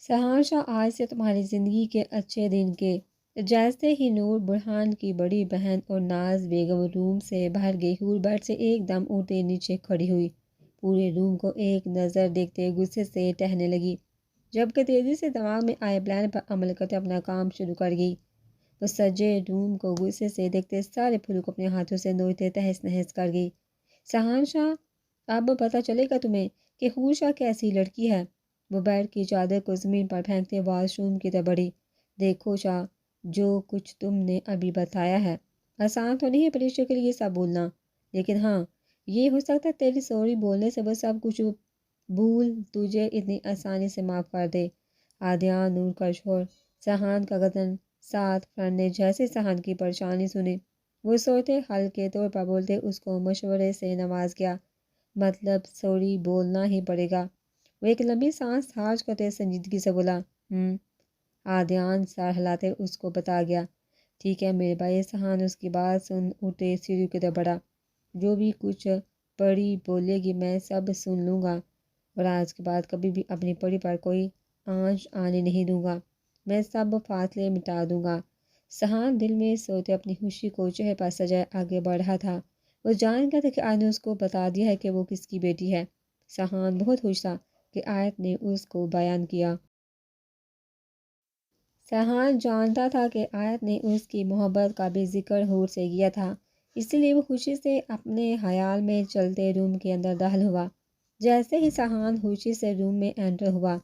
سہانشاہ آج سے تمہاری زندگی کے اچھے دن کے۔ جیسے ہی نور برہان کی بڑی بہن اور ناز بیگم روم سے باہر گئی، حور بیڈ سے ایک دم اٹھتے نیچے کھڑی ہوئی، پورے روم کو ایک نظر دیکھتے غصے سے ٹہنے لگی، جبکہ تیزی سے دماغ میں آئے پلان پر عمل کرتے اپنا کام شروع کر گئی۔ وہ سجے روم کو غصے سے دیکھتے سارے پھولوں کو اپنے ہاتھوں سے نوچتے تہس نہس کر گئی۔ سہانشاہ، اب پتہ چلے گا تمہیں کہ حور شاہ کیسی لڑکی ہے۔ وہ بیڈ کی چادر کو زمین پر پھینکتے واش روم کی طرف بڑھی۔ دیکھو شاہ، جو کچھ تم نے ابھی بتایا ہے آسان تو نہیں پریشر کے لیے سب بولنا، لیکن ہاں یہ ہو سکتا ہے تیری سوری بولنے سے وہ سب کچھ بھول تجھے اتنی آسانی سے معاف کر دے۔ عادیان نور کا شور، سہان کا گدن ساتھ فرن نے جیسے سہان کی پریشانی سنی، وہ سوچتے ہلکے طور پر بولتے اس کو مشورے سے نواز گیا، مطلب سوری بولنا ہی پڑے گا۔ وہ ایک لمبی سانس کھارج کرتے سنجیدگی سے بولا، عادیان سر ہلاتے اس کو بتا گیا، ٹھیک ہے میرے بھائی۔ سہان اس کی بات سن اٹھے سیڑھیوں کی طرف بڑھا، جو بھی کچھ پری بولے گی میں سب سن لوں گا، اور آج کے بعد کبھی بھی اپنی پری پر کوئی آنچ آنے نہیں دوں گا، میں سب فاصلے مٹا دوں گا۔ سہان دل میں سوتے اپنی خوشی کو چہرے پر سجائے آگے بڑھ رہا تھا۔ وہ جان گیا تھا کہ آیت نے اس کو بتا دیا ہے کہ وہ کس کی بیٹی ہے۔ سہان بہت خوش تھا کہ آیت نے اس کو بیان کیا۔ سہان جانتا تھا کہ آیت نے اس کی محبت کا بھی ذکر حور سے کیا تھا، اس لیے وہ خوشی سے اپنے خیال میں چلتے روم کے اندر داخل ہوا۔ جیسے ہی سہان خوشی سے روم میں انٹر ہوا،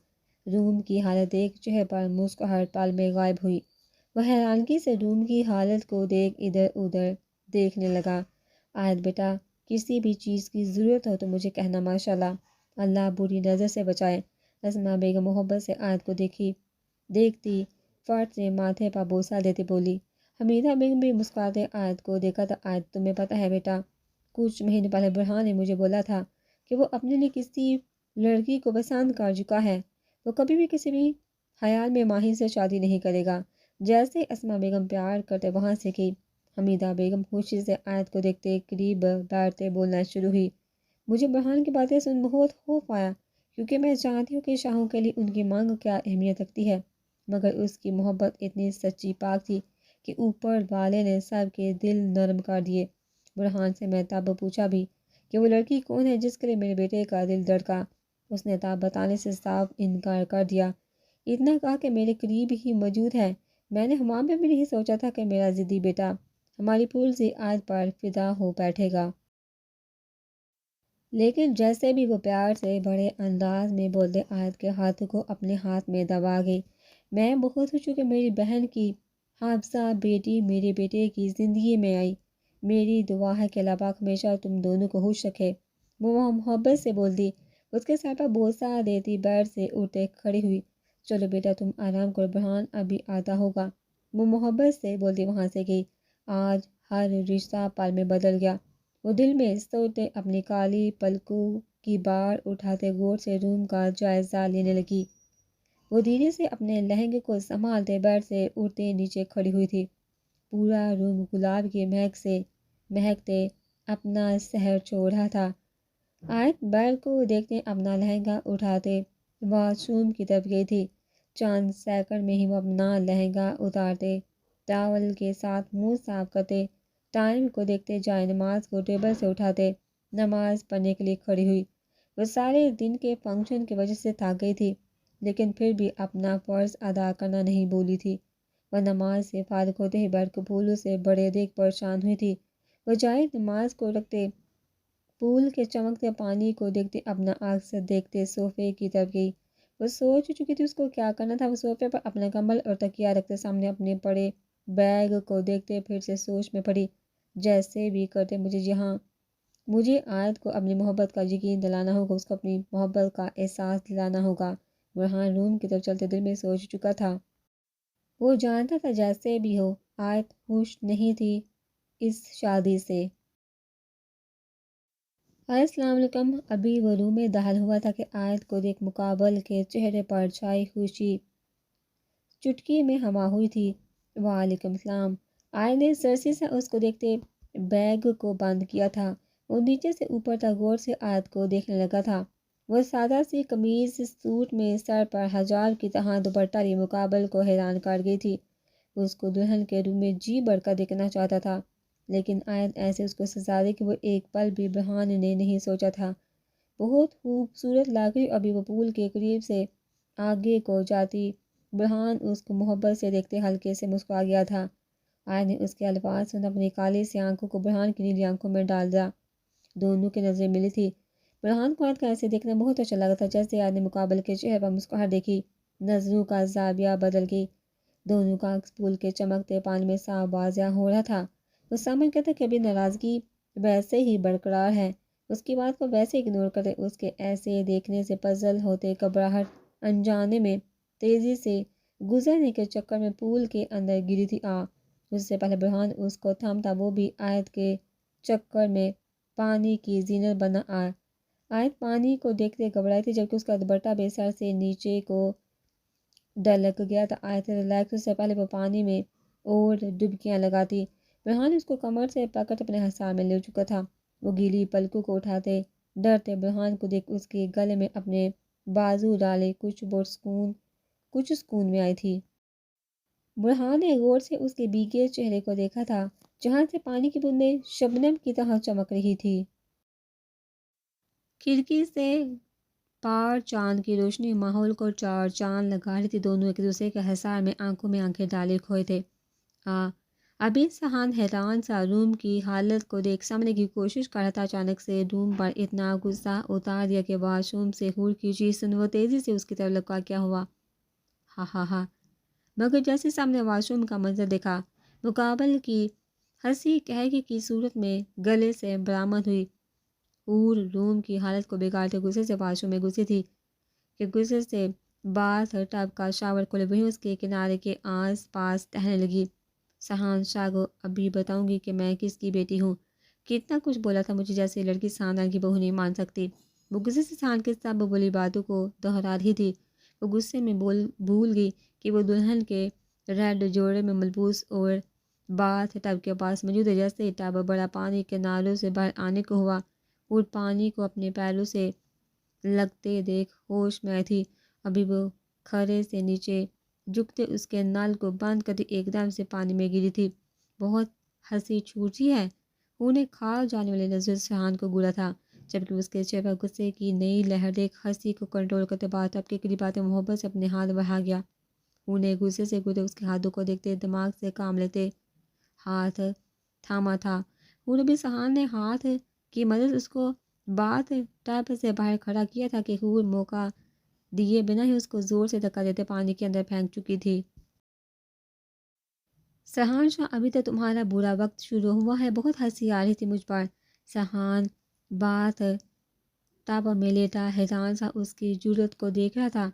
روم کی حالت دیکھ چہرے پر مسکراہٹ پل میں غائب ہوئی۔ وہ حیرانگی سے روم کی حالت کو دیکھ ادھر ادھر دیکھنے لگا۔ آیت بیٹا، کسی بھی چیز کی ضرورت ہو تو مجھے کہنا، ماشاءاللہ، اللہ بری نظر سے بچائے۔ اسما بیگم محبت سے آیت کو دیکھتی فرد سے ماتھے پر بوسہ دیتی بولی۔ حمیدہ بیگم بھی مسکراتے آیت کو دیکھا تھا۔ آیت، تمہیں پتہ ہے بیٹا، کچھ مہینے پہلے برہان نے مجھے بولا تھا کہ وہ اپنے لیے کسی لڑکی کو پسند کر چکا ہے، وہ کبھی بھی کسی بھی حال میں ماہی سے شادی نہیں کرے گا۔ جیسے اسما بیگم پیار کرتے وہاں سے کی، حمیدہ بیگم خوشی سے آیت کو دیکھتے قریب بیٹھتے بولنا شروع ہوئی، مجھے برہان کی باتیں سن بہت خوف آیا، کیونکہ میں جانتی ہوں کہ شاہوں کے لیے ان کی مانگ کیا اہمیت رکھتی ہے، مگر اس کی محبت اتنی سچی پاک تھی کہ اوپر والے نے سب کے دل نرم کر دیے۔ برہان سے میں تب پوچھا بھی کہ وہ لڑکی کون ہے جس کے لیے میرے بیٹے کا دل دھڑکا، اس نے تب بتانے سے صاف انکار کر دیا، اتنا کہا کہ میرے قریب ہی موجود ہے۔ میں نے حمام میں بھی نہیں سوچا تھا کہ میرا ضدی بیٹا ہماری پھول سی آیت پر فدا ہو بیٹھے گا۔ لیکن جیسے بھی وہ پیار سے بڑے انداز میں بولتے آیت کے ہاتھوں کو اپنے ہاتھ میں دبا گئی۔ میں بہت خوش ہوں کہ میری بہن کی حافظہ بیٹی میرے بیٹے کی زندگی میں آئی، میری دعا ہے کہ اللہ پاک ہمیشہ تم دونوں کو خوش رکھے۔ وہ محبت سے بولتی، اس کے سر پر بوسہ دیتی بیڈ سے اٹھتے کھڑی ہوئی، چلو بیٹا تم آرام کرو، برہان ابھی آتا ہوگا۔ وہ محبت سے بولتی وہاں سے گئی۔ آج ہر رشتہ پل میں بدل گیا۔ وہ دل میں سوچتے اپنی کالی پلکوں کی بار اٹھاتے غور سے روم کا جائزہ لینے لگی۔ وہ دھیرے سے اپنے لہنگے کو سنبھالتے بیڈ سے اٹھتے نیچے کھڑی ہوئی تھی۔ پورا روم گلاب کی مہک سے مہکتے اپنا سحر چھوڑ رہا تھا۔ آیت بیڈ کو دیکھتے اپنا لہنگا اٹھاتے واش روم کی طرف گئی تھی۔ چند سیکنڈ میں ہی وہ اپنا لہنگا اتارتے ٹاول کے ساتھ منہ صاف کرتے ٹائم کو دیکھتے جائے نماز کو ٹیبل سے اٹھاتے نماز پڑھنے کے لیے کھڑی ہوئی۔ وہ سارے دن کے فنکشن کی وجہ سے تھک گئی تھی، لیکن پھر بھی اپنا فرض ادا کرنا نہیں بھولی تھی۔ وہ نماز سے فارغ ہوتے ہی بیڈ کو پھولوں سے بڑے دیکھ پریشان ہوئی تھی۔ وہ جائے نماز کو رکھتے پول کے چمکتے پانی کو دیکھتے اپنا عکس دیکھتے صوفے کی طرف گئی۔ وہ سوچ چکی تھی اس کو کیا کرنا تھا۔ وہ صوفے پر اپنا کمبل اور تکیہ رکھتے سامنے اپنے پڑے بیگ کو دیکھتے پھر سے سوچ میں پڑی، جیسے بھی کرتے مجھے آیت کو اپنی محبت کا یقین دلانا ہوگا، اس کو اپنی محبت کا احساس دلانا ہوگا۔ برہان روم کی طرف چلتے دل میں سوچ چکا تھا، وہ جانتا تھا جیسے بھی ہو آیت خوش نہیں تھی اس شادی سے۔ السلام علیکم۔ ابھی وہ روم میں داخل ہوا تھا کہ آیت کو دیکھ مقابل کے چہرے پر چھائی خوشی چٹکی میں ہما ہوئی تھی۔ وعلیکم السلام۔ آیت نے سرسی سے اس کو دیکھتے بیگ کو بند کیا تھا۔ وہ نیچے سے اوپر تک غور سے آیت کو دیکھنے لگا تھا۔ وہ سادہ سی قمیض سوٹ میں سر پر حجاب کی طرح دوپٹہ لی مقابل کو حیران کر گئی تھی۔ اس کو دلہن کے روم میں جی بڑھ کر دیکھنا چاہتا تھا، لیکن آیت ایسے اس کو سزا دے کہ وہ ایک پل بھی برہان نے نہیں سوچا تھا۔ بہت خوبصورت لگ رہی، ابھی وہ پول کے قریب سے آگے کو جاتی برہان اس کو محبت سے دیکھتے ہلکے سے مسکرا گیا تھا۔ آیت نے اس کے الفاظ سن اپنی کالی سی آنکھوں کو برہان کی نیلی آنکھوں میں ڈال دیا۔ دونوں کی نظریں ملی تھی۔ برہان کو آیت کا ایسے دیکھنا بہت اچھا لگا تھا۔ جیسے آیت نے مقابل کے چہرے پر مسکراہٹ دیکھی، نظروں کا زاویہ بدل گئی۔ دونوں کا عکس پول کے چمکتے پانی میں صاف واضح ہو رہا تھا۔ وہ سمجھ گیا تھا کہ ابھی ناراضگی ویسے ہی برقرار ہے، اس کی بات کو ویسے اگنور کرتے۔ اس کے ایسے دیکھنے سے پزل ہوتے گھبراہٹ انجانے میں تیزی سے گزرنے کے چکر میں پول کے اندر گری تھی۔ اس سے پہلے برہان اس کو تھامتا، وہ بھی آیت کے چکر میں پانی کی زینت بنا آیت پانی کو دیکھتے گھبرائی تھی، جبکہ اس کا دوپٹہ بھی سر سے نیچے کو ڈلک گیا تھا۔ آیت ریلیکس، اس سے پہلے وہ پانی میں اور ڈبکیاں لگاتی۔ برہان اس کو کمر سے پکڑ اپنے حصار میں لے چکا تھا۔ وہ گیلی پلکوں کو اٹھاتے ڈرتے برہان کو دیکھ اس کے گلے میں اپنے بازو ڈالے کچھ سکون میں آئی تھی۔ برہان نے غور سے اس کے بھیگے چہرے کو دیکھا تھا، جہاں سے پانی کی بوندیں شبنم کی طرح چمک رہی تھی۔ کھڑکی سے پار چاند کی روشنی ماحول کو چار چاند لگا رہی تھی۔ دونوں ایک دوسرے کے حصار میں آنکھوں میں آنکھیں ڈالے کھوئے تھے۔ ابھی سہان حیران سا روم کی حالت کو دیکھ سمجھنے کی کوشش کر رہا تھا۔ اچانک سے روم پر اتنا غصہ اتار دیا کہ واش روم سے حور کی چیخ سن وہ تیزی سے اس کی طرف لپکا۔ کیا ہوا؟ ہا ہا ہا۔ مگر جیسے سامنے واش روم کا منظر دیکھا، مقابل کی ہنسی قہقہے کی صورت میں گلے سے برآمد ہوئی۔ حور روم کی حالت کو بگاڑتے غصے سے واش روم میں گھسی تھی کہ غصے سے باتھ ٹب کا شاور کھولے وہیں اس کے کنارے کے آس پاس ٹہلنے لگی۔ سہان شاگو، ابھی بتاؤں گی کہ میں کس کی بیٹی ہوں۔ کتنا کچھ بولا تھا مجھے، جیسے لڑکی خاندان کی بہو نہیں مان سکتی۔ وہ غصے سے سہان کے سب بولی باتوں کو دہرا رہی تھی۔ وہ غصے میں بھول گئی کہ وہ دلہن کے ریڈ جوڑے میں ملبوس اور باتھ ٹب کے پاس موجود ہے۔ جیسے ہی ٹب بڑا پانی کناروں سے باہر آنے کو ہوا، اور پانی کو اپنے پیروں سے لگتے دیکھ ہوش میں آئی تھی۔ ابھی وہ کھڑے سے نیچے جھکتے اس کے نل کو بند کرتی ایک دم سے پانی میں گری تھی۔ بہت ہنسی چھوٹی ہے، انہیں کھا جانے والی نظر سہان کو گھورا تھا، جبکہ اس کے چہرے پر غصے کی نئی لہر دیکھ ہنسی کو کنٹرول کرتے باتھ ٹب کے قریب آتے محبت سے اپنے ہاتھ بڑھا گیا۔ انہیں غصے سے گھرے اس کے ہاتھوں کو دیکھتے دماغ سے کام لیتے ہاتھ تھاما تھا۔ انہیں بھی سہان نے ہاتھ کی مدد اس کو باتھ ٹب سے باہر کھڑا کیا تھا کہ حور موقع دیے بنا ہی اس کو زور سے دھکا دیتے پانی کے اندر پھینک چکی تھی۔ سہان شاہ، ابھی تو تمہارا برا وقت شروع ہوا ہے۔ بہت ہنسی آ رہی تھی مجھ پر۔ سہان باتھ ٹب میں لیٹا حیران سا اس کی جرأت کو دیکھ رہا تھا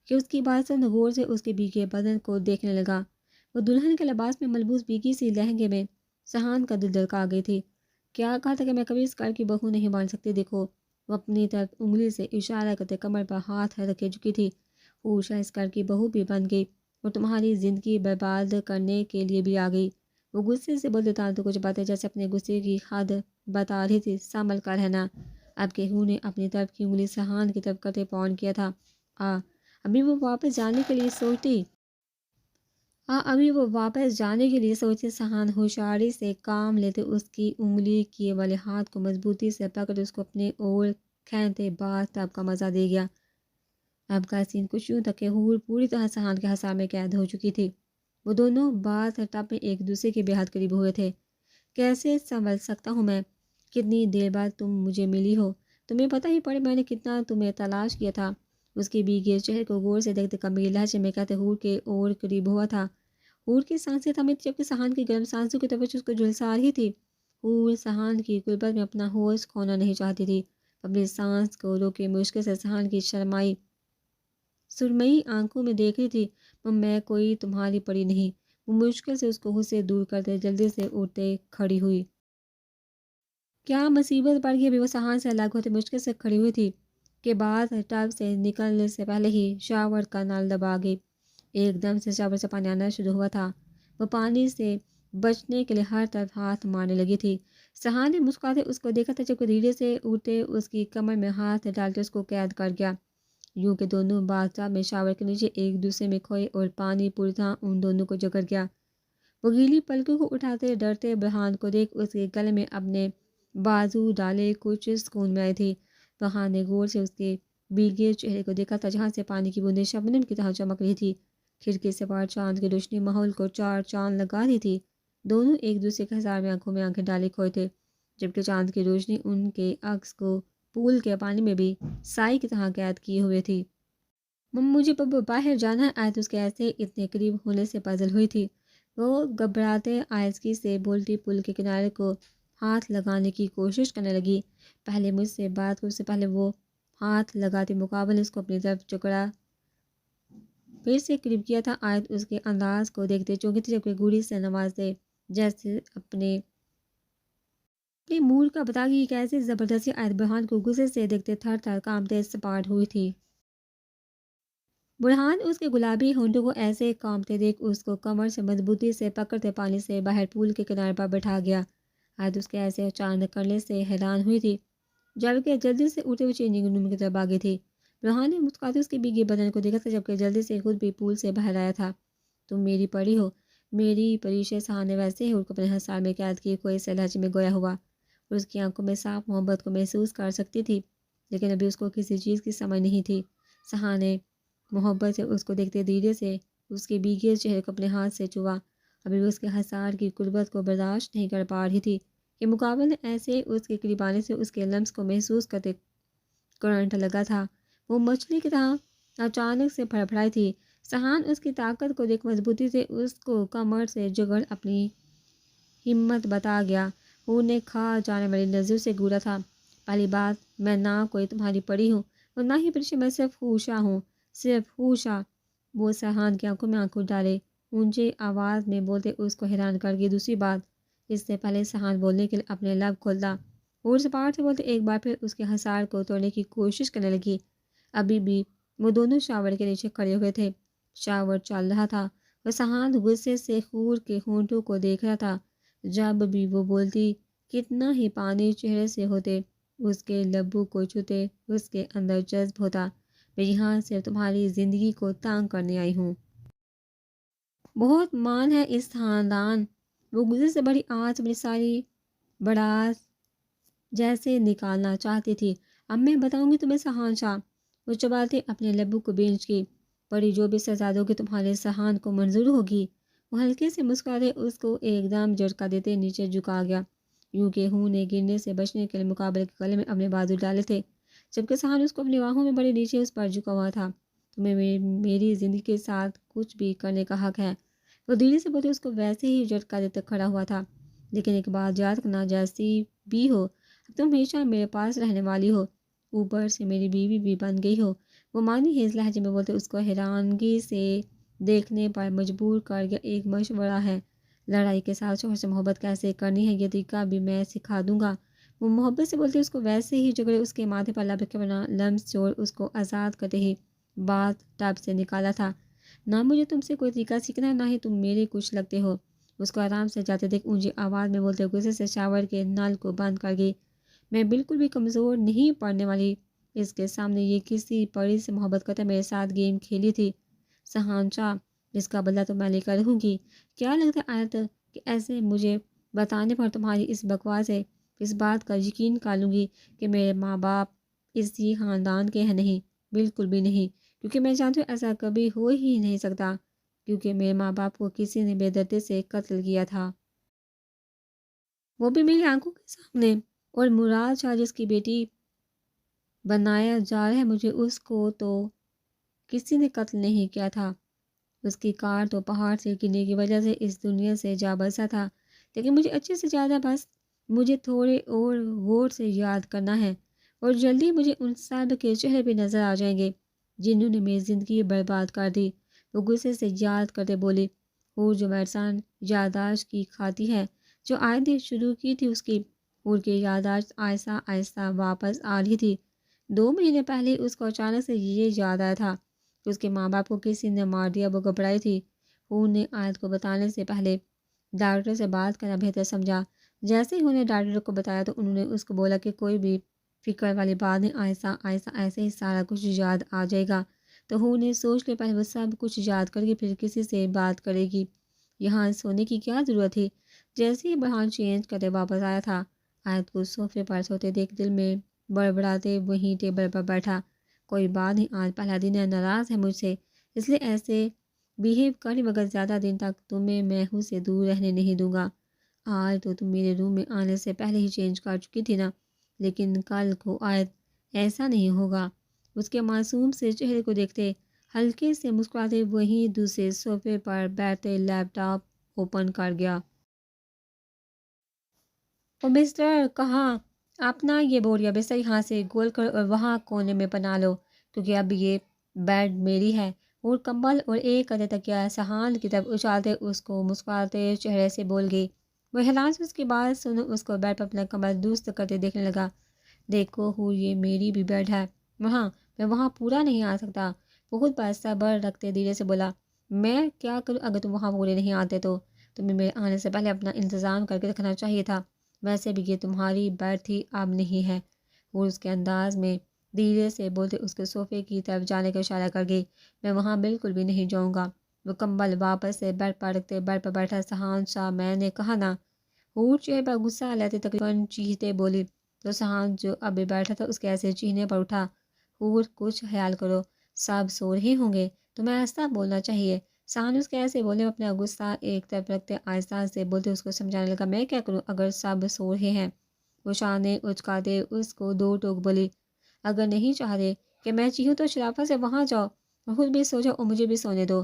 کہ اس کی بات سن غور سے اس کے بھیگے بدن کو دیکھنے لگا۔ وہ دلہن کے لباس میں ملبوس بھیگی سی لہنگے میں سہان کا دل دھڑکا گئی تھی۔ کیا کہا تھا کہ میں کبھی اس گھر کی بہو نہیں بن سکتی؟ دیکھو، وہ اپنی طرف انگلی سے اشارہ کرتے کمر پر ہاتھ رکھے چکی تھی۔ حور شاہ اس گھر کی بہو بھی بن گئی اور تمہاری زندگی برباد کرنے کے لیے بھی آ گئی۔ وہ غصے سے بولتے تو کچھ باتیں جیسے اپنے غصے کی حد بتا رہی تھی، سنبھل کر رہنا۔ اب کہ حور نے اپنی طرف کی انگلی سہان کی طرف کرتے پوائنٹ کیا تھا۔ ابھی وہ واپس جانے کے لیے سوچتی سہان ہوشیاری سے کام لیتے اس کی انگلی کیے والے ہاتھ کو مضبوطی سے پکڑ اس کو اپنے اور کھینچتے باتھ ٹب کا مزہ دے گیا۔ اب کا سین کچھ یوں تھا کہ حور پوری طرح سہان کے حصار میں قید ہو چکی تھی۔ وہ دونوں باتھ ٹب میں ایک دوسرے کے بے حد قریب ہوئے تھے۔ کیسے سنبھل سکتا ہوں میں؟ کتنی دیر بعد تم مجھے ملی ہو، تمہیں پتہ ہی پڑے میں نے کتنا تمہیں تلاش کیا تھا۔ اس کے بھیگے چہرے کو غور سے دیکھتے کمزور لہجے میں کہتے حور کے اور قریب ہوا تھا۔ حور کی سانسیں تھمی تھی، جبکہ سہان کی گرم سانسوں کی توجہ اس کو جھلسا رہی تھی۔ حور سہان کی قربت میں اپنا ہوش کھونا نہیں چاہتی تھی۔ اپنی سانس کو روکے مشکل سے سہان کی سرمئی آنکھوں میں دیکھ رہی تھی۔ میں کوئی تمہاری پری نہیں۔ وہ مشکل سے اس کو سے دور کرتے جلدی سے اٹھتے کھڑی ہوئی۔ کیا مصیبت پڑ گئی؟ ابھی وہ سہان سے الگ ہوتے مشکل سے کھڑی ہوئی تھی کہ باتھ ٹب سے نکلنے سے پہلے ہی شاور کا نل دبا گئی۔ ایک دم سے شاور سے پانی آنا شروع ہوا تھا۔ وہ پانی سے بچنے کے لیے ہر طرف ہاتھ مارنے لگی تھی۔ سہان نے مسکراتے اس کو دیکھا تھا جبکہ دھیرے سے اٹھتے اس کی کمر میں ہاتھ ڈالتے اس کو قید کر گیا، یوں کہ دونوں باتھ میں شاور کے نیچے ایک دوسرے میں کھوئے اور پانی پوری طرح ان دونوں کو جکڑ گیا۔ وہ گیلی پلکوں کو اٹھاتے ڈرتے برہان کو دیکھ اس کے گلے میں اپنے بازو ڈالے کچھ سکون میں آئی تھی۔ برہان نے غور سے اس کے بھیگے چہرے کو دیکھا تھا جہاں سے پانی کی بوندیں شبنم کی طرح چمک رہی تھی۔ کھڑکی سے باہر چاند کی روشنی ماحول کو چار چاند لگا رہی تھی۔ دونوں ایک دوسرے کے ہزار میں آنکھوں میں آنکھیں ڈالے کھوئے تھے، جبکہ چاند کی روشنی ان کے عکس کو پول کے پانی میں بھی سائی کی طرح قید کیے ہوئے تھی۔ مجھے باہر جانا ہے، آیت اس کے ایسے اتنے قریب ہونے سے پزل ہوئی تھی۔ وہ گھبراتے آہستگی سے بولتی پل کے کنارے کو ہاتھ لگانے کی کوشش کرنے لگی۔ پہلے مجھ سے بات کرنے سے پہلے وہ ہاتھ لگاتی مقابل اس کو اپنی طرف جکڑا پھر سے قریب کیا تھا۔ آیت اس کے انداز کو دیکھتے چونکی تھی جبکہ گوڑی سے نوازتے جیسے اپنے موڈ کا بتا گئی کیسے زبردستی۔ آیت برہان کو غصے سے دیکھتے تھر تھر کانپتے سپاٹ ہوئی تھی۔ برہان اس کے گلابی ہونٹوں کو ایسے کانپتے دیکھ اس کو کمر سے مضبوطی سے پکڑتے پانی سے باہر پول کے کنارے پر بٹھا گیا۔ آیت اس کے ایسے اچانک کرنے سے حیران ہوئی تھی جبکہ جلدی سے اٹھے ہوئے چینی روم کی طرف بھاگی تھی۔ برہان نے مسکراتے اس کے بھیگے بدن کو دیکھا تھا جبکہ جلدی سے خود بھی پول سے باہر آیا تھا۔ تم میری پری ہو، میری پریشے سہان نے ویسے ہی اٹھ کو اپنے ہنسار میں قید کیے کوئی سے لہجے میں گویا ہوا اور اس کی آنکھوں میں صاف محبت کو محسوس کر سکتی تھی، لیکن ابھی اس کو کسی چیز کی سمجھ نہیں تھی۔ سہان نے محبت سے اس کو دیکھتے دھیرے سے اس کے بھیگے چہرے کو اپنے ہاتھ سے چھوا۔ ابھی وہ اس کے حصار کی قربت کو برداشت نہیں کر پا رہی تھی کہ مقابل ایسے اس کے قریب آنے سے اس کے لمس کو محسوس کرتے کرنٹ لگا تھا۔ وہ مچھلی کی طرح اچانک سے پھڑپھڑائی تھی۔ سہان اس کی طاقت کو دیکھ مضبوطی سے اس کو کمر سے جگڑ اپنی ہمت بتا گیا۔ وہ نے کھا جانے والی نظر سے گورا تھا۔ پہلی بات، میں نہ کوئی تمہاری پری ہوں اور نہ ہی پریشے، میں صرف ہوشا ہوں، صرف ہوشا۔ وہ سہان کی آنکھوں میں آنکھوں ڈالے اونچی آواز میں بولتے اس کو حیران کر گئی۔ دوسری بات، اس سے پہلے سہان بولنے کے لیے اپنے لب کھولتا اور سپاٹ سے بولتے ایک بار پھر اس کے حصار کو توڑنے کی کوشش کرنے لگی۔ ابھی بھی وہ دونوں شاور کے نیچے کھڑے ہوئے تھے۔ شاور چل رہا تھا اور سہان غصے سے خور کے ہونٹوں کو دیکھ رہا تھا۔ جب بھی وہ بولتی کتنا ہی پانی چہرے سے ہوتے اس کے لبوں کو چھوتے اس کے اندر جذب ہوتا، میں یہاں صرف تمہاری زندگی کو تنگ کرنے آئی ہوں۔ بہت مان ہے اس خاندان، وہ غصے سے بڑی آنچ اپنی ساری بڑاس جیسے نکالنا چاہتی تھی۔ اب میں بتاؤں گی تمہیں سہان شاہ، وہ چباتے اپنے لبوں کو بینچ کی، بڑی جو بھی سزا دو گی تمہارے سہان کو منظور ہوگی۔ وہ ہلکے سے مسکراتے اس کو ایک دم جھٹکا دیتے نیچے جھکا گیا، یوں کہ ہوں نے گرنے سے بچنے کے لیے مقابلے کے گلے میں اپنے بازو ڈالے تھے، جبکہ سہان اس کو اپنی باہوں میں بڑے نیچے اس پر جھکا ہوا تھا۔ تمہیں میری زندگی کے ساتھ کچھ بھی کرنے کا حق ہے، وہ دھیرے سے بولتے اس کو ویسے ہی جھٹکا دیتے کھڑا ہوا تھا، لیکن ایک بات یاد رکھنا، جیسی بھی ہو اب تم ہمیشہ میرے پاس رہنے والی ہو، اوپر سے میری بیوی بھی بن گئی ہو۔ وہ مانی ہیز لہجے میں بولتے اس کو حیرانگی سے دیکھنے پر مجبور کر گیا۔ ایک مشورہ ہے، لڑائی کے ساتھ شوہر سے محبت کیسے کرنی ہے یہ طریقہ بھی میں سکھا دوں گا۔ وہ محبت سے بولتے اس کو ویسے ہی جگڑے اس کے ماتھے پر لب کے بنا لمس چھوڑ اس کو آزاد کرتے ہی بات ٹب سے نکالا تھا۔ نہ مجھے تم سے کوئی طریقہ سیکھنا ہے، نہ ہی تم میرے کچھ لگتے ہو۔ اس کو آرام سے جاتے دیکھ اونچی آواز میں بولتے غصے سے شاور کے نل کو بند کر گئی۔ میں بالکل بھی کمزور نہیں پڑنے والی، اس کے سامنے یہ کسی پری سے محبت کرتا میرے ساتھ گیم کھیلی تھی۔ سہان شاہ، اس کا بدلہ تو میں لے کر رہوں گی۔ کیا لگتا ہے آیت کہ ایسے مجھے بتانے پر تمہاری اس بکواس سے اس بات کا یقین کر لوں گی کہ میرے ماں باپ اسی خاندان کے ہیں؟ نہیں، بالکل بھی نہیں، کیونکہ میں جانتی ہوں ایسا کبھی ہو ہی نہیں سکتا، کیونکہ میرے ماں باپ کو کسی نے بے دردی سے قتل کیا تھا، وہ بھی میری آنکھوں کے سامنے، اور مراد شاہ جس کی بیٹی بنایا جا رہا ہے مجھے، اس کو تو کسی نے قتل نہیں کیا تھا۔ اس کی کار تو پہاڑ سے گرنے کی وجہ سے اس دنیا سے جا بسا تھا، لیکن مجھے اچھے سے زیادہ بس مجھے تھوڑے اور غور سے یاد کرنا ہے، اور جلدی مجھے ان سب کے چہرے بھی نظر آ جائیں گے جنہوں نے میری زندگی برباد کر دی۔ وہ غصے سے یاد کرتے بولی، اور جو میرسان یادداشت کی کھاتی ہے جو آیت نے شروع کی تھی اس کی، اور کی یادداشت آہستہ آہستہ واپس آ رہی تھی۔ 2 مہینے پہلے اس کو اچانک سے یہ یاد آیا تھا کہ اس کے ماں باپ کو کسی نے مار دیا۔ وہ گھبرائی تھی، نے آیت کو بتانے سے پہلے ڈاکٹر سے بات کرنا بہتر سمجھا۔ جیسے ہی انہیں ڈاکٹر کو بتایا تو انہوں نے اس کو بولا کہ کوئی بھی فکر والی بات نہیں، آہستہ آہستہ ایسے ہی سارا کچھ یاد آ جائے گا۔ تو وہ نے سوچ لے پہلے وہ سب کچھ یاد کر کے پھر کسی سے بات کرے گی، یہاں سونے کی کیا ضرورت تھی۔ جیسے ہی برہان چینج کرتے واپس آیا تھا، آیت کو صوفے پر سوتے دیکھ دل میں بڑبڑاتے وہیں ٹیبل پر بیٹھا، کوئی بات نہیں، آج پہلا دن ہے، ناراض ہے مجھ سے، اس لیے ایسے بیہیو کر، مگر زیادہ دن تک تمہیں محو سے دور رہنے نہیں دوں گا۔ آج تو تم میرے روم میں آنے سے پہلے ہی چینج کر چکی تھی نا، لیکن کل کو آیت ایسا نہیں ہوگا۔ اس کے معصوم سے چہرے کو دیکھتے ہلکے سے مسکراتے وہیں دوسرے صوفے پر بیٹھتے لیپ ٹاپ اوپن کر گیا۔ او مسٹر، کہاں اپنا یہ بوریا بستر یہاں سے گول کر اور وہاں کونے میں بنا لو، کیونکہ اب یہ بیڈ میری ہے۔ اور کمبل اور ایک ادھے تکیا سہان کی طرف اچھالتے اس کو مسکراتے چہرے سے بول گئی۔ وہ حیران سے اس کی بات سن اس کو بیڈ پر اپنا کمبل درست کرتے دیکھنے لگا۔ دیکھو ہو، یہ میری بھی بیڈ ہے، وہاں میں وہاں پورا نہیں آ سکتا۔ بہت بار صبر رکھتے دھیرے سے بولا، میں کیا کروں اگر تم وہاں پورے نہیں آتے تو تمہیں میرے آنے سے پہلے اپنا انتظام کر کے رکھنا چاہیے تھا، ویسے بھی یہ تمہاری بیڈ تھی، اب نہیں ہے۔ وہ اس کے انداز میں دھیرے سے بولتے اس کے صوفے کی طرف جانے کا اشارہ کر گئی۔ میں وہاں بالکل بھی نہیں جاؤں گا۔ وہ کمبل واپس سے بیڈ پر رکھتے بیڈ پر بیٹھا، سہان شاہ، میں نے کہا نا۔ وہ چہرے پر غصہ لیتے تقریباً چیختے بولی تو سہان جو ابھی بیٹھا تھا اس کے ایسے چیخنے پر اٹھا۔ اور کچھ خیال کرو، سب سو رہے ہوں گے، تمہیں ایسا بولنا چاہیے۔ سہان اس کے ایسے بولنے میں اپنا غصہ ایک طرف رکھتے آہستہ سے بولتے اس کو سمجھانے لگا، میں کیا کروں اگر سب سو رہے ہیں۔ وہ شانے اچکاتے اس کو دو ٹوک بولی، اگر نہیں چاہتے کہ میں چیخوں تو شرافت سے وہاں جاؤ اور خود بھی سو جاؤ اور مجھے بھی سونے دو۔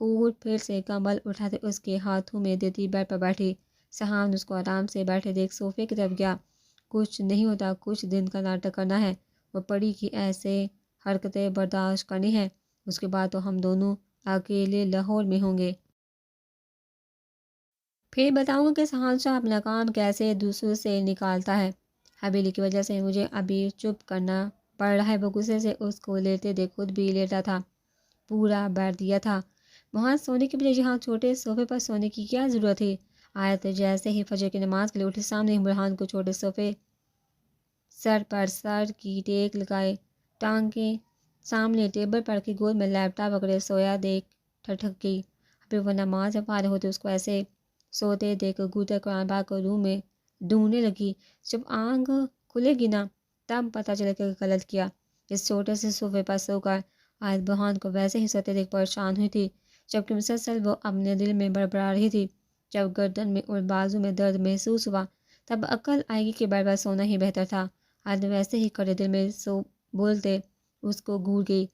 خود پھر سے کمبل اٹھاتے اس کے ہاتھوں میں دیتی بیڈ پر بیٹھی۔ سہان اس کو آرام سے بیٹھے دیکھ صوفے کی طرف گیا۔ کچھ نہیں ہوتا، کچھ دن کا ناٹک کرنا ہے، وہ پڑی کی ایسے حرکتیں برداشت کرنی ہے، اس کے بعد تو ہم دونوں اکیلے لاہور میں ہوں گے۔ پھر بتاؤں گا کہ سہان شاہ اپنا کام کیسے دوسروں سے نکالتا ہے۔ حویلی کی وجہ سے مجھے ابھی چپ کرنا پڑ رہا ہے۔ وہ غصے سے اس کو لیٹے دے خود بھی لیٹا تھا، پورا بیٹھ دیا تھا وہاں سونے کے بجائے، جہاں چھوٹے صوفے پر سونے کی کیا ضرورت تھی۔ آیت جیسے ہی فجر کی نماز کے لیے اٹھی، سامنے برہان کو چھوٹے صوفے سر پر سر کی ٹیک لگائے، ٹانگیں سامنے ٹیبل پر رکھی، گود میں لیپ ٹاپ پکڑے سویا دیکھ ٹھٹک گئی۔ پھر وہ نماز سے فارغ ہوتے اس کو ایسے سوتے دیکھ گھٹے قرآن پاک کو روم میں ڈھونڈنے لگی۔ جب آنکھ کھلے گی نا تب پتہ چلے کہ غلط کیا۔ اس چھوٹے سے صوفے پر سو کر آیت برہان کو ویسے ہی سوتے دیکھ پریشان ہوئی تھی، جبکہ مسلسل وہ اپنے دل میں بڑبڑا رہی تھی۔ جب گردن میں اور بازو میں درد محسوس ہوا تب عقل آئے گی کہ بیڈ پر سونا ہی بہتر تھا۔ آیت ویسے ہی کھڑے دل میں سو بولتے اس کو گھور گئی،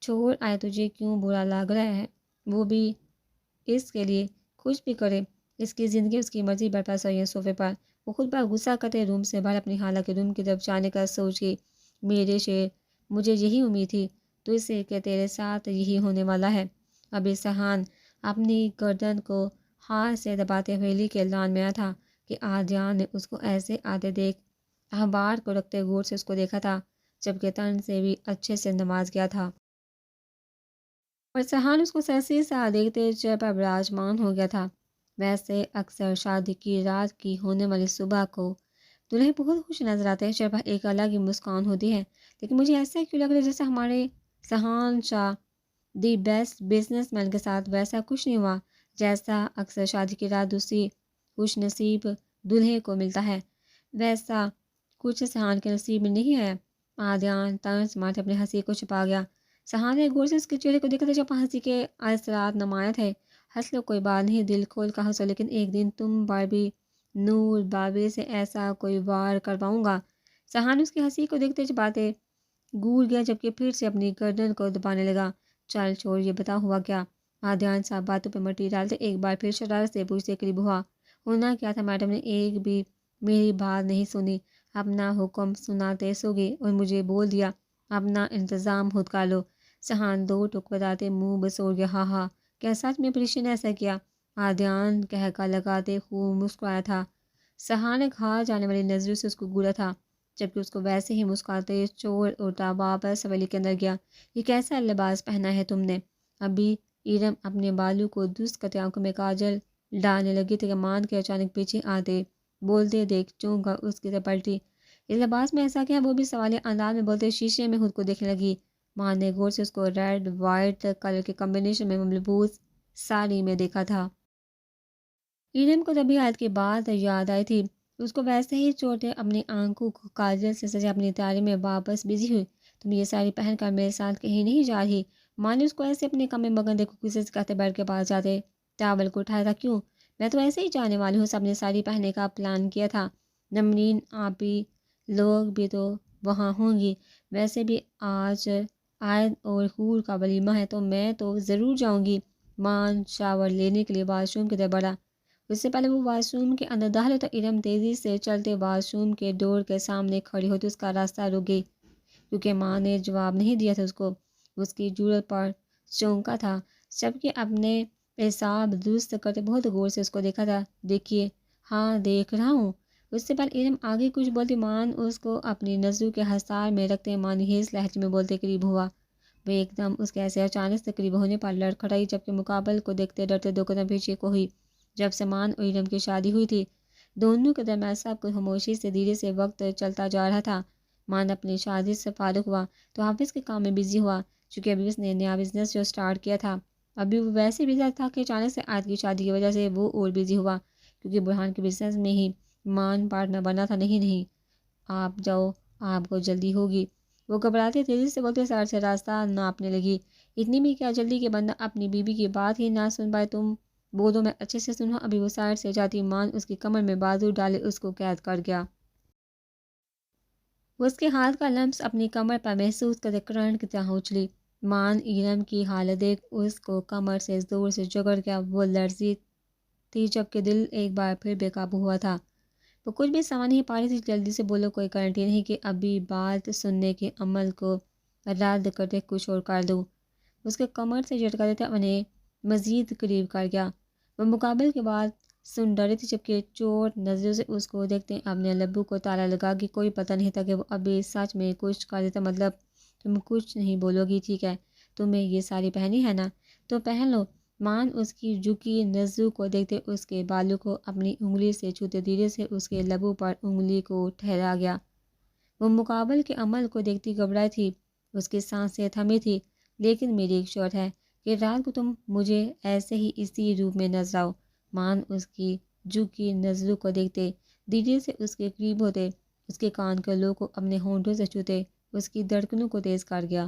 چھوڑ آیت، تجھے کیوں برا لگ رہا ہے، وہ بھی اس کے لیے کچھ بھی کرے، اس کی زندگی اس کی مرضی۔ بیٹھ پر سوئی صوفے پر وہ خود پر غصہ کرتے روم سے باہر اپنی خالہ کے روم کی طرف جانے کا سوچ گئی۔ میرے شیر، مجھے یہی امید تھی تجھ سے کہ تیرے ساتھ یہی ہونے والا ہے۔ ابھی سہان اپنی گردن کو ہاتھ سے دباتے حویلی کے لان میں آیا تھا کہ آدیان نے اس کو ایسے آتے دیکھ اخبار کو رکھتے غور سے اس کو دیکھا تھا، جبکہ تن سے بھی اچھے سے نماز گیا تھا، اور سہان اس کو سیسی سا دیکھتے چہرے پر براجمان ہو گیا تھا۔ ویسے اکثر شادی کی رات کی ہونے والی صبح کو دلہے بہت خوش نظر آتے ہیں، چہرے پر ایک الگ ہی مسکان ہوتی ہے، لیکن مجھے ایسا کیوں لگ رہا ہے جیسے ہمارے سہان شاہ دی بیسٹ بزنس مین کے ساتھ ویسا کچھ نہیں ہوا جیسا اکثر شادی کی رات دوسری خوش نصیب دلہے کو ملتا ہے، ویسا کچھ سہان کے نصیب میں نہیں ہے۔ آدیان طنز مارتے اپنے ہنسی کو چھپا گیا۔ سہان نے غور سے اس کے چہرے کو دیکھا تھا، جب ہنسی کے اثرات نمایاں تھے۔ ہنس لو، کوئی بات نہیں، دل کھول کر ہنسو، لیکن ایک دن تم پر بھی نور بابے سے ایسا کوئی وار کرواؤں گا۔ سہان اس کی ہنسی کو دیکھتے چباتے گور گیا، جبکہ پھر سے اپنی گردن کو دبانے لگا۔ چل چھوڑ، یہ بتا ہوا کیا؟ آدیان صاحب باتوں پہ مٹی ڈالتے ایک بار پھر شرارت سے پوچھتے قریب ہوا۔ ہونا کیا تھا میڈم نے ایک بھی میری بات نہیں سنی، اپنا حکم سناتے سو گئی اور مجھے بول دیا اپنا انتظام خود کر لو۔ سہان دو ٹک بتاتے منہ بسور گیا، ہاں ہاں، کیا سچ میں پریشی نے ایسا کیا؟ آدیان کہہ کر لگاتے خوب مسکرایا تھا۔ سہان نے کھا جانے والی نظروں سے اس کو گورا تھا، جبکہ اس کو ویسے ہی مسکراتے چور اٹھا واپس حویلی کے اندر گیا۔ یہ کیسا لباس پہنا ہے تم نے؟ ابھی ایرم اپنے بالوں کو درست کرتے آنکھوں میں کاجل ڈالنے لگی تھی کہ مان کے اچانک پیچھے آتے بولتے دیکھ چونک کر اس کی طرف پلٹی۔ اس لباس میں ایسا کیا؟ وہ بھی سوالیہ انداز میں بولتے شیشے میں خود کو دیکھنے لگی۔ ماں نے غور سے اس کو ریڈ وائٹ کلر کے کمبینیشن میں ملبوس ساڑی میں دیکھا تھا۔ ایرم کو تبھی آیت کی بات یاد آئی تھی۔ اس کو ویسے ہی چوٹے اپنی آنکھوں کو کاجل سے سجے اپنی تیاری میں واپس بزی ہوئی۔ تم یہ ساڑی پہن کر میرے ساتھ کہیں نہیں جا رہی؟ ماں نے اس کو ایسے اپنے کمرے مگن دیکھو کسی سے کہتے بیٹھ کے پاس جاتے ٹاول کو اٹھایا تھا۔ کیوں؟ میں تو ایسے ہی جانے والی ہوں، سب نے ساڑی پہننے کا پلان کیا تھا۔ نمرین آپی لوگ بھی تو وہاں ہوں گی، ویسے بھی آج آیت اور حور کا ولیمہ ہے تو میں تو ضرور جاؤں گی۔ مان شاور لینے کے لیے واش روم کی طرف بڑھا۔ اس سے پہلے وہ واش روم کے اندر داخل ہوتا ایرم تیزی سے چلتے واش روم کے ڈور کے سامنے کھڑی ہوتی اس کا راستہ رک گئی، کیونکہ ماں نے جواب نہیں دیا تھا۔ اس کو اس کی جرت پر چونکا تھا، جبکہ اپنے اعصاب درست کرتے بہت غور سے اس کو دیکھا تھا۔ دیکھیے، ہاں دیکھ رہا ہوں۔ اس سے پہلے ایرم آگے کچھ بولتی مان اس کو اپنی نظروں کے حصار میں رکھتے مانیہیز لہجے میں بولتے قریب ہوا۔ وہ ایک دم اس کے ایسے اچانک سے قریب ہونے پر لڑکھڑائی، جبکہ مقابل کو دیکھتے ڈرتے دو قدم پیچھے کو ہوئی۔ جب سے مان اور ایرم کی شادی ہوئی تھی، دونوں کے درمیان سب کچھ خاموشی سے دھیرے سے وقت چلتا جا رہا تھا۔ مان اپنی شادی سے فارغ ہوا تو آفس کے کام میں بزی ہوا، چونکہ ابھی اس نے نیا بزنس جو سٹارٹ کیا تھا۔ ابھی وہ ویسے بزی تھا کہ اچانک سے آیت کی شادی کی وجہ سے وہ اور بزی ہوا، کیونکہ برہان کے بزنس میں ہی مان پارٹنر بنا تھا۔ نہیں آپ جاؤ، آپ کو جلدی ہوگی، وہ گھبراتے تیزی سے بولتے سر سے راستہ ناپنے لگی۔ اتنی بھی کیا جلدی کہ بندہ اپنی بیوی کی بات ہی نہ سن پائے؟ تم بولو، میں اچھے سے سنو۔ ابھی وہ سائڈ سے جاتی مان اس کی کمر میں بازو ڈالے اس کو قید کر گیا۔ وہ اس کے ہاتھ کا لمس اپنی کمر پر محسوس کرتے کرنٹ کی طرح اچھلی۔ مان ایرم کی حالت دیکھ اس کو کمر سے زور سے جگڑ گیا۔ وہ لرزی تھی جبکہ دل ایک بار پھر بے قابو ہوا تھا۔ وہ کچھ بھی سمجھ نہیں پا رہی تھی۔ جلدی سے بولو، کوئی گارنٹی نہیں کہ ابھی بات سننے کے عمل کو رد کرتے کچھ اور کر دوں۔ اس کے کمر سے جھٹکا دیتے انہیں مزید قریب کر گیا۔ وہ مقابل کے بعد سن ڈری تھی، جبکہ چوٹ نظروں سے اس کو دیکھتے اپنے لبوں کو تالا لگا کہ کوئی پتہ نہیں تھا کہ وہ ابھی سچ میں کچھ کر دیتا۔ مطلب تم کچھ نہیں بولو گی، ٹھیک ہے؟ تمہیں یہ ساری پہنی ہے نا، تو پہن لو۔ مان اس کی جھکی نظروں کو دیکھتے اس کے بالوں کو اپنی انگلی سے چھوتے دھیرے سے اس کے لبوں پر انگلی کو ٹھہرا گیا۔ وہ مقابل کے عمل کو دیکھتی گھبرائی تھی، اس کی سانسیں تھمی تھی۔ لیکن میری ایک شرط ہے کہ رات کو تم مجھے ایسے ہی اسی روپ میں نظر آؤ۔ مان اس کی جھکی نظروں کو دیکھتے دھیرے سے اس کے قریب ہوتے، اس کے کان کے لوگ کو اپنے ہونٹوں سے چھوتے اس کی دھڑکنوں کو تیز کر گیا۔